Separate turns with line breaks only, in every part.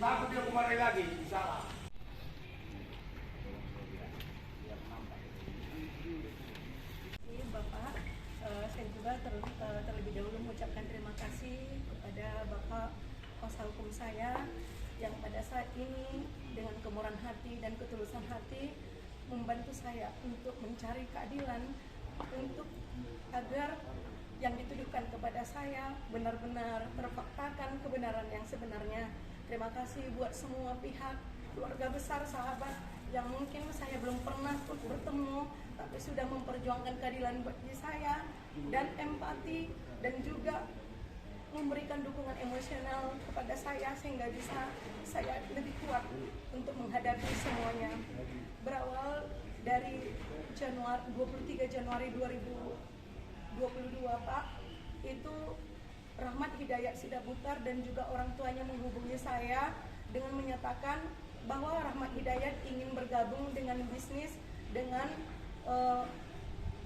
takut dia kemarin lagi, salah.
Ini Bapak, saya juga terlebih dahulu mengucapkan terima kasih kepada Bapak kuasa hukum saya yang pada saat ini dengan kemurahan hati dan ketulusan hati membantu saya untuk mencari keadilan untuk agar yang dituduhkan kepada saya benar-benar terfaktakan kebenaran yang sebenarnya. Terima kasih buat semua pihak, keluarga besar, sahabat yang mungkin saya belum pernah bertemu tapi sudah memperjuangkan keadilan bagi saya dan empati dan juga memberikan dukungan emosional kepada saya sehingga bisa saya lebih kuat untuk menghadapi semuanya. Berawal dari 23 Januari 2022 Pak, itu Rahmat Hidayat Sidabutar dan juga orang tuanya menghubungi saya dengan menyatakan bahwa Rahmat Hidayat ingin bergabung dengan bisnis dengan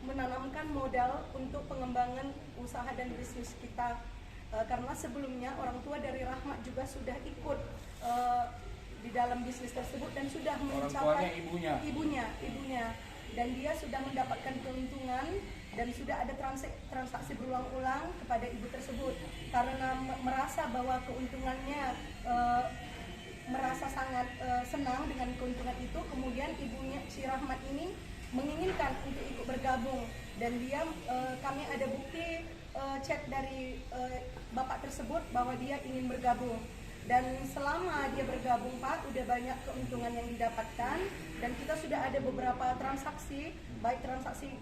menanamkan modal untuk pengembangan usaha dan bisnis kita. Karena sebelumnya orang tua dari Rahmat juga sudah ikut di dalam bisnis tersebut dan sudah mencapai ibunya dan dia sudah mendapatkan keuntungan dan sudah ada transaksi berulang-ulang kepada ibu tersebut karena merasa bahwa keuntungannya merasa sangat senang dengan keuntungan itu. Kemudian ibunya si Rahmat ini menginginkan untuk ikut bergabung dan dia kami ada bukti chat dari bapak tersebut bahwa dia ingin bergabung dan selama dia bergabung Pak udah banyak keuntungan yang didapatkan dan kita sudah ada beberapa transaksi baik transaksi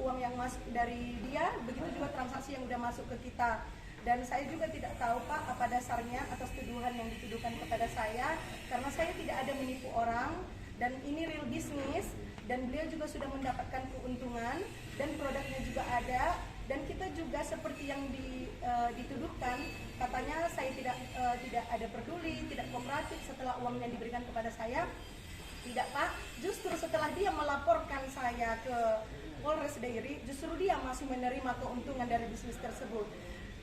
uang yang masuk dari dia begitu juga transaksi yang udah masuk ke kita dan saya juga tidak tahu Pak apa dasarnya atas tuduhan yang dituduhkan kepada saya karena saya tidak ada menipu orang dan ini real bisnis dan beliau juga sudah mendapatkan keuntungan dan produknya juga ada dan kita juga seperti yang dituduhkan katanya saya tidak ada peduli, tidak kooperatif setelah uangnya diberikan kepada saya. Tidak Pak, justru setelah dia melaporkan saya ke Polres Dairi, justru dia masih menerima keuntungan dari bisnis tersebut.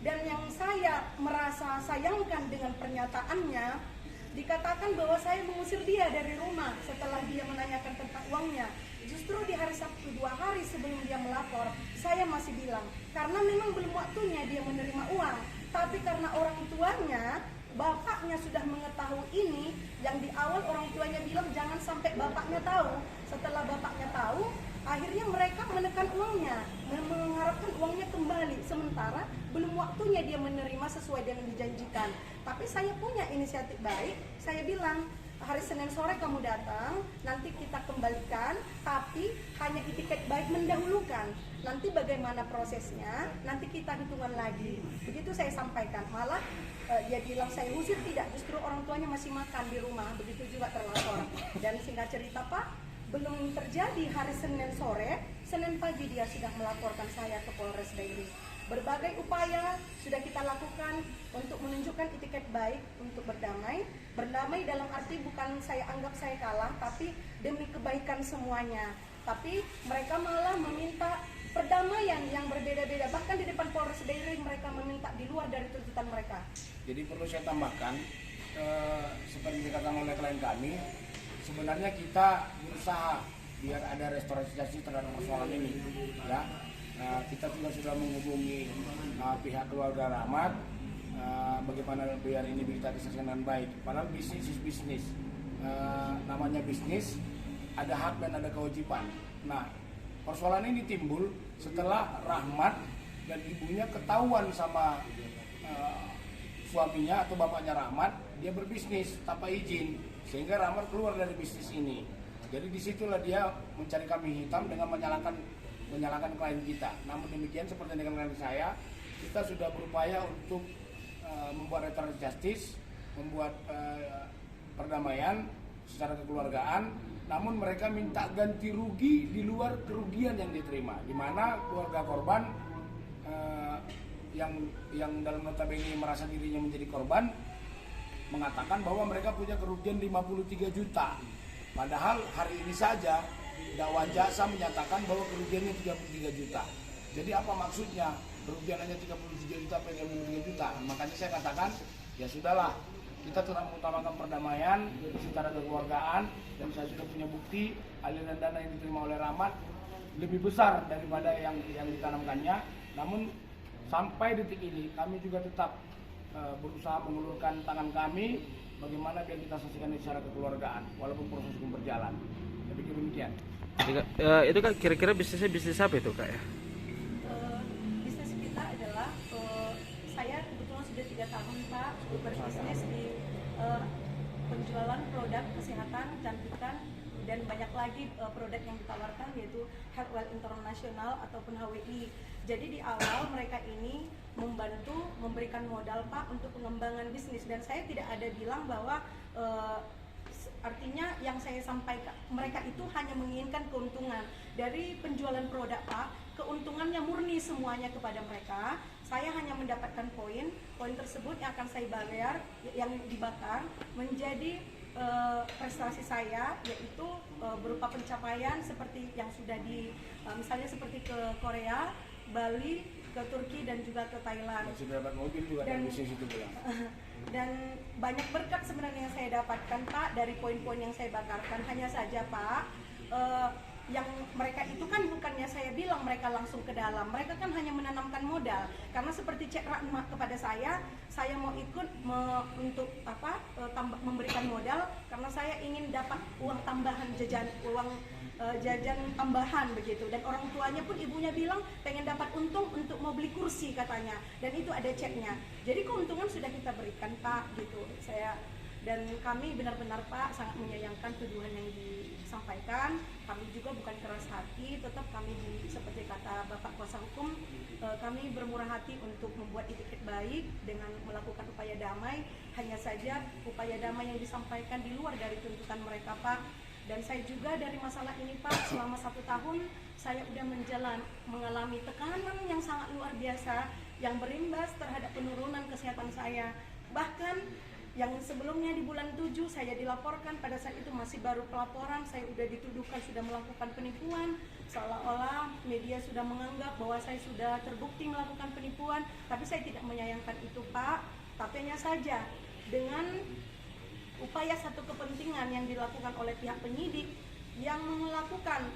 Dan yang saya merasa sayangkan dengan pernyataannya, dikatakan bahwa saya mengusir dia dari rumah setelah dia menanyakan tentang uangnya. Justru di hari Sabtu 2 hari sebelum dia melapor, saya masih bilang, karena memang belum waktunya dia menerima uang. Tapi karena orang tuanya, bapaknya sudah mengetahui ini, yang di awal orang tuanya bilang jangan sampai bapaknya tahu. Setelah bapaknya tahu, akhirnya mereka menekan uangnya, mengharapkan uangnya kembali. Sementara belum waktunya dia menerima sesuai dengan dijanjikan. Tapi saya punya inisiatif baik, saya bilang, hari Senin sore kamu datang, nanti kita kembalikan, tapi hanya itikat baik mendahulukan. Nanti bagaimana prosesnya, nanti kita hitungan lagi. Begitu saya sampaikan. Malah dia bilang saya usir, tidak, justru orang tuanya masih makan di rumah. Begitu juga terlapor. Dan singkat cerita Pak, belum terjadi hari Senin sore, Senin pagi dia sudah melaporkan saya ke Polres Dairi. Berbagai upaya sudah kita lakukan untuk menunjukkan itikat baik untuk berdamai. Berdamai dalam arti bukan saya anggap saya kalah, tapi demi kebaikan semuanya. Tapi mereka malah meminta perdamaian yang berbeda-beda. Bahkan di depan Polres Dairi mereka meminta di luar dari tuntutan mereka.
Jadi perlu saya tambahkan, seperti dikatakan oleh klien kami, sebenarnya kita berusaha biar ada restorasi terhadap persoalan ini, ya. Kita juga sudah menghubungi pihak keluarga Rahmat, bagaimana biar ini bisa diselesaikan dengan baik. Padahal bisnis is bisnis, namanya bisnis, ada hak dan ada kewajiban. Nah, persoalan ini timbul setelah Rahmat dan ibunya ketahuan sama suaminya atau bapaknya Rahmat, dia berbisnis tanpa izin, sehingga Rahmat keluar dari bisnis ini. Jadi disitulah dia mencari kambing hitam dengan menyalahkan klien kita. Namun demikian seperti dengan klien saya, kita sudah berupaya untuk membuat restoratif justice, membuat perdamaian secara kekeluargaan. Namun mereka minta ganti rugi di luar kerugian yang diterima, di mana keluarga korban yang dalam notabene merasa dirinya menjadi korban mengatakan bahwa mereka punya kerugian 53 juta. Padahal hari ini saja dakwa jasa menyatakan bahwa kerugiannya 33 juta. Jadi apa maksudnya? Kerugian hanya 33 juta, 33 juta. Makanya saya katakan, ya sudahlah, kita tetap mengutamakan perdamaian secara kekeluargaan, dan saya sudah punya bukti aliran dana yang diterima oleh Rahmat lebih besar daripada yang ditanamkannya. Namun sampai detik ini kami juga tetap berusaha mengulurkan tangan kami bagaimana biar kita selesaikan secara kekeluargaan walaupun proses hukum berjalan. Saya pikir demikian.
Itu Kak, kira-kira bisnisnya bisnis apa itu Kak ya?
Bisnis kita adalah saya kebetulan sudah 3 tahun Pak berbisnis di penjualan produk kesehatan, kecantikan, dan banyak lagi produk yang ditawarkan, yaitu Healthwell International ataupun HWI. Jadi di awal mereka ini membantu memberikan modal Pak untuk pengembangan bisnis, dan saya tidak ada bilang bahwa artinya yang saya sampaikan mereka itu hanya menginginkan keuntungan dari penjualan produk Pak. Keuntungannya murni semuanya kepada mereka. Saya hanya mendapatkan poin tersebut yang akan saya bayar, yang dibakar menjadi prestasi saya, yaitu berupa pencapaian seperti yang sudah misalnya seperti ke Korea, Bali, ke Turki, dan juga ke Thailand.
Dan sudah dapat mobil juga dari bisnis itu pulang.
Dan banyak berkat sebenarnya yang saya dapatkan Pak dari poin-poin yang saya bakarkan. Hanya saja Pak, yang mereka itu kan bukannya saya bilang mereka langsung ke dalam, mereka kan hanya menanamkan modal. Karena seperti cek Rahmat kepada saya mau ikut untuk memberikan modal karena saya ingin dapat uang tambahan, jajan tambahan begitu. Dan orang tuanya pun, ibunya bilang pengen dapat untung untuk mau beli kursi katanya, dan itu ada ceknya. Jadi keuntungan sudah kita berikan Pak gitu. Dan kami benar-benar Pak sangat menyayangkan tuduhan yang disampaikan. Kami juga bukan keras hati, tetap kami seperti kata Bapak Kuasa Hukum, kami bermurah hati untuk membuat etiket baik dengan melakukan upaya damai. Hanya saja upaya damai yang disampaikan di luar dari tuntutan mereka Pak. Dan saya juga dari masalah ini Pak, selama 1 tahun saya udah mengalami tekanan yang sangat luar biasa yang berimbas terhadap penurunan kesehatan saya. Bahkan yang sebelumnya di bulan 7 saya dilaporkan, pada saat itu masih baru pelaporan, saya sudah dituduhkan sudah melakukan penipuan, seolah-olah media sudah menganggap bahwa saya sudah terbukti melakukan penipuan, tapi saya tidak menyayangkan itu Pak. Tapi hanya saja dengan upaya satu kepentingan yang dilakukan oleh pihak penyidik yang melakukan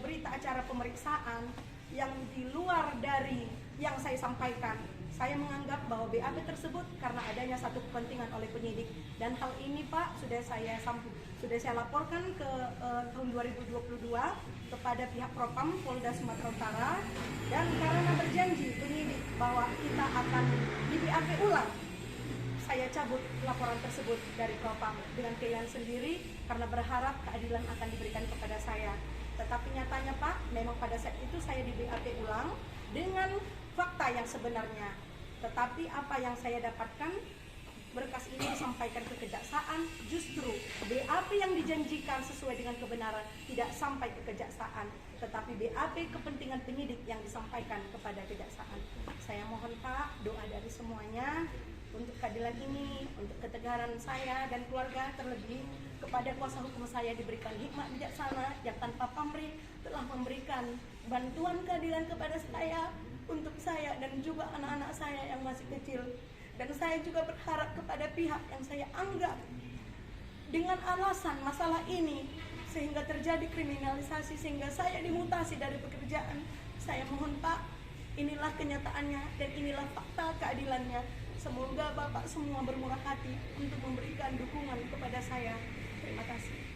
berita acara pemeriksaan yang di luar dari yang saya sampaikan. Saya menganggap bahwa BAP tersebut karena adanya satu kepentingan oleh penyidik, dan hal ini Pak sudah saya laporkan ke tahun 2022 kepada pihak Propam Polda Sumatera Utara, dan karena berjanji penyidik bahwa kita akan di BAP ulang, saya cabut laporan tersebut dari Propam dengan keyakinan sendiri karena berharap keadilan akan diberikan kepada saya. Tetapi nyatanya Pak, memang pada saat itu saya di BAP ulang dengan fakta yang sebenarnya. Tetapi apa yang saya dapatkan, berkas ini disampaikan ke kejaksaan, justru BAP yang dijanjikan sesuai dengan kebenaran tidak sampai ke kejaksaan, tetapi BAP kepentingan penyidik yang disampaikan kepada kejaksaan. Saya mohon Pak, doa dari semuanya untuk keadilan ini, untuk ketegaran saya dan keluarga, terlebih kepada kuasa hukum saya diberikan hikmat bijaksana yang tanpa pamrih telah memberikan bantuan keadilan kepada saya, untuk saya dan juga anak-anak saya yang masih kecil. Dan saya juga berharap kepada pihak yang saya anggap dengan alasan masalah ini sehingga terjadi kriminalisasi, sehingga saya dimutasi dari pekerjaan. Saya mohon Pak, inilah kenyataannya dan inilah fakta keadilannya. Semoga Bapak semua bermurah hati untuk memberikan dukungan kepada saya. Terima kasih.